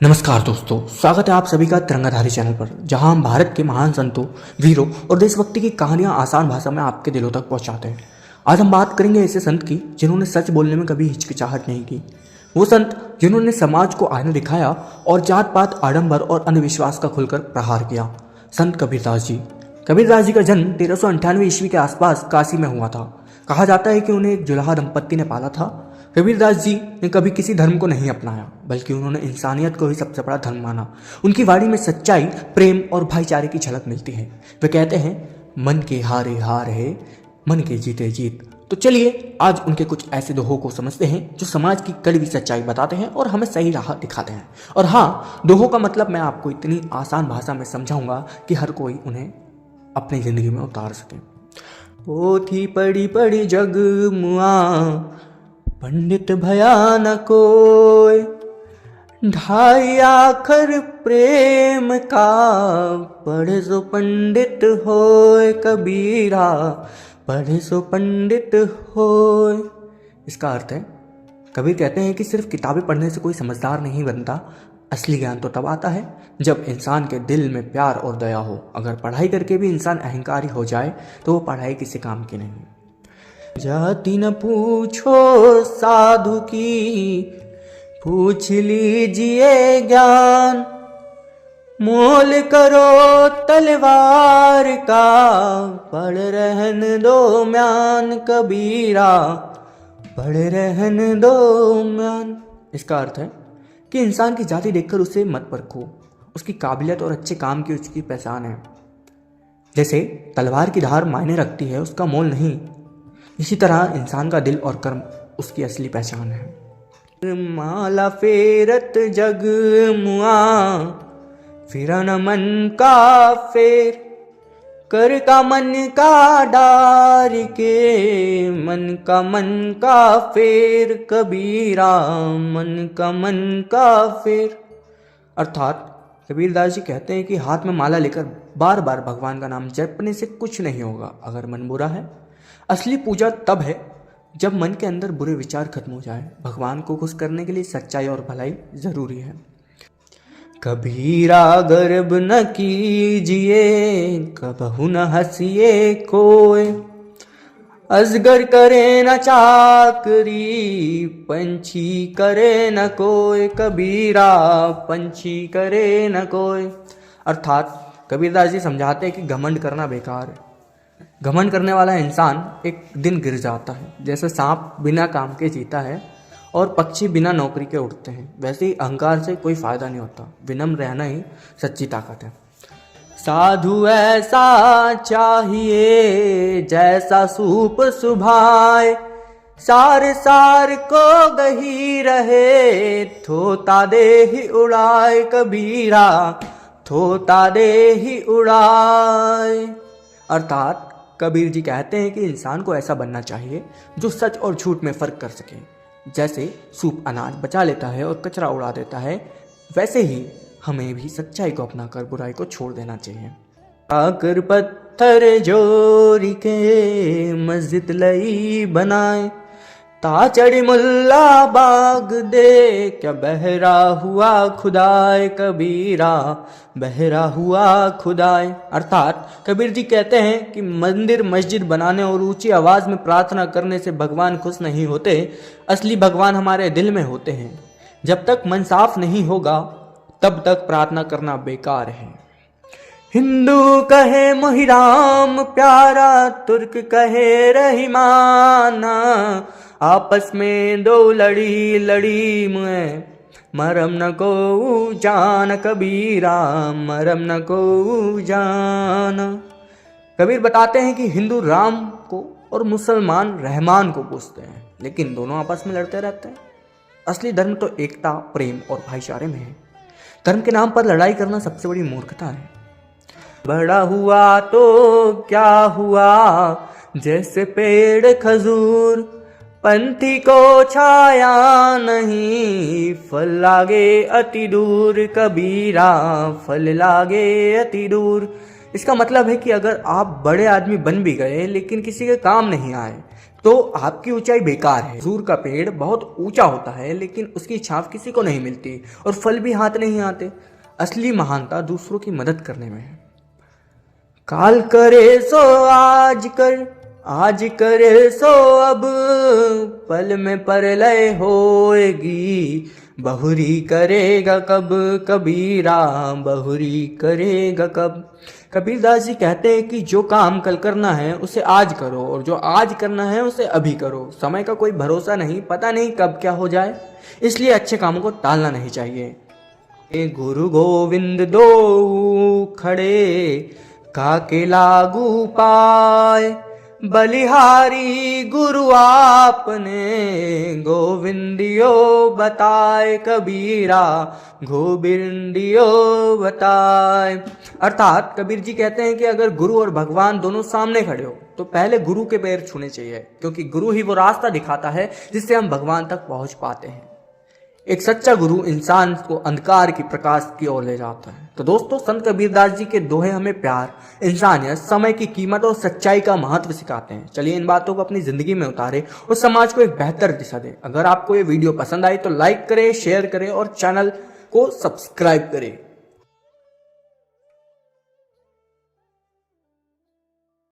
नमस्कार दोस्तों, स्वागत है आप सभी का तिरंगाधारी चैनल पर, जहां हम भारत के महान संतों, वीरों और देशभक्ति की कहानियां आसान भाषा में आपके दिलों तक पहुंचाते हैं। आज हम बात करेंगे ऐसे संत की जिन्होंने सच बोलने में कभी हिचकिचाहट नहीं की। वो संत जिन्होंने समाज को आईना दिखाया और जात पात, आडंबर और अंधविश्वास का खुलकर प्रहार किया। संत कबीरदास जी। कबीरदास जी का जन्म 1398 ईस्वी के आसपास काशी में हुआ था। कहा जाता है कि उन्हें एक जुलाहा दंपत्ति ने पाला था। कबीरदास जी ने कभी किसी धर्म को नहीं अपनाया, बल्कि उन्होंने इंसानियत को ही सबसे बड़ा धर्म माना। उनकी वाणी में सच्चाई, प्रेम और भाईचारे की झलक मिलती है। वे कहते हैं, मन के हारे हार है, मन के जीते जीत। तो चलिए आज उनके कुछ ऐसे दोहों को समझते हैं जो समाज की कड़वी सच्चाई बताते हैं और हमें सही राह दिखाते हैं। और हाँ, दोहों का मतलब मैं आपको इतनी आसान भाषा में समझाऊंगा कि हर कोई उन्हें अपनी जिंदगी में उतार सके। पोथी पढ़ी पढ़ी जग मुआ, पंडित भया न कोय, ढाई आखर प्रेम का, पढ़े सो पंडित होय कबीरा, पढ़े सो पंडित होय। इसका अर्थ है, कबीर कहते हैं कि सिर्फ किताबें पढ़ने से कोई समझदार नहीं बनता। असली ज्ञान तो तब आता है जब इंसान के दिल में प्यार और दया हो। अगर पढ़ाई करके भी इंसान अहंकारी हो जाए तो वो पढ़ाई किसी काम की नहीं। जाति न पूछो साधु की, पूछ लीजिए ज्ञान, मोल करो तलवार का, पढ़ रहन दो म्यान कबीरा, पढ़ रहन दो म्यान। इसका अर्थ है कि इंसान की जाति देखकर उसे मत परखो, उसकी काबिलियत और अच्छे काम की उसकी पहचान है। जैसे तलवार की धार मायने रखती है, उसका मोल नहीं, इसी तरह इंसान का दिल और कर्म उसकी असली पहचान है। माला फेरत जग मुआ, फिरन मन का फेर, कर का मन का डार के, मन का फेर कबीरा, मन का फेर। अर्थात कबीरदास जी कहते हैं कि हाथ में माला लेकर बार बार भगवान का नाम जपने से कुछ नहीं होगा अगर मन बुरा है। असली पूजा तब है जब मन के अंदर बुरे विचार खत्म हो जाए। भगवान को खुश करने के लिए सच्चाई और भलाई जरूरी है। कबीरा गर्व न कीजिए, कबहु न हंसिए कोय, अजगर करे न चाकरी, पंछी करे न कोय कबीरा, पंछी करे न कोय। अर्थात कबीरदास जी समझाते हैं कि घमंड करना बेकार है। घमंड करने वाला इंसान एक दिन गिर जाता है। जैसे सांप बिना काम के जीता है और पक्षी बिना नौकरी के उड़ते हैं, वैसे ही अहंकार से कोई फायदा नहीं होता। विनम्र रहना ही सच्ची ताकत है। साधु ऐसा चाहिए जैसा सूप सुभाए, सार सार को गही रहे, थोता दे ही उड़ाए कबीरा, थोता दे ही उड़ाए। अर्थात कबीर जी कहते हैं कि इंसान को ऐसा बनना चाहिए जो सच और झूठ में फर्क कर सके। जैसे सूप अनाज बचा लेता है और कचरा उड़ा देता है, वैसे ही हमें भी सच्चाई को अपनाकर बुराई को छोड़ देना चाहिए। आकर पत्थर जोड़ के मस्जिद लई बनाए, ताचड़ी मुल्ला बाग दे, क्या बहरा हुआ खुदाए कबीरा, बहरा हुआ खुदाए। अर्थात कबीर जी कहते हैं कि मंदिर मस्जिद बनाने और ऊंची आवाज में प्रार्थना करने से भगवान खुश नहीं होते। असली भगवान हमारे दिल में होते हैं। जब तक मन साफ नहीं होगा तब तक प्रार्थना करना बेकार है। हिंदू कहे मोहिराम प्यारा, तुर्क कहे रहीमाना, आपस में दो लड़ी लड़ी में, मरम न को जान कबीरा, मरम न को जान। कबीर बताते हैं कि हिंदू राम को और मुसलमान रहमान को पूजते हैं, लेकिन दोनों आपस में लड़ते रहते हैं। असली धर्म तो एकता, प्रेम और भाईचारे में है। धर्म के नाम पर लड़ाई करना सबसे बड़ी मूर्खता है। बड़ा हुआ तो क्या हुआ, जैसे पेड़ खजूर, पंथी को छाया नहीं, फल लागे अति दूर कबीरा, फल लागे अति दूर। इसका मतलब है कि अगर आप बड़े आदमी बन भी गए लेकिन किसी के काम नहीं आए तो आपकी ऊंचाई बेकार है। खजूर का पेड़ बहुत ऊंचा होता है लेकिन उसकी छांव किसी को नहीं मिलती और फल भी हाथ नहीं आते। असली महानता दूसरों की मदद करने में है। काल करे सो आज कर, आज करे सो अब, पल में परलय होएगी, बहुरी करेगा कब कबीरा, बहुरी करेगा कब। कबीरदास जी कहते हैं कि जो काम कल करना है उसे आज करो और जो आज करना है उसे अभी करो। समय का कोई भरोसा नहीं, पता नहीं कब क्या हो जाए, इसलिए अच्छे कामों को टालना नहीं चाहिए। गुरु गोविंद दो खड़े काके लागू पाए, बलिहारी गुरु आपने, गोविंदियो बताए कबीरा, गोविंदियो बताए। अर्थात कबीर जी कहते हैं कि अगर गुरु और भगवान दोनों सामने खड़े हो तो पहले गुरु के पैर छूने चाहिए, क्योंकि गुरु ही वो रास्ता दिखाता है जिससे हम भगवान तक पहुंच पाते हैं। एक सच्चा गुरु इंसान को अंधकार की प्रकाश की ओर ले जाता है। तो दोस्तों, संत कबीरदास जी के दोहे हमें प्यार, इंसानियत, समय की कीमत और सच्चाई का महत्व सिखाते हैं। चलिए इन बातों को अपनी जिंदगी में उतारें और समाज को एक बेहतर दिशा दें। अगर आपको ये वीडियो पसंद आई तो लाइक करें, शेयर करें और चैनल को सब्सक्राइब करें।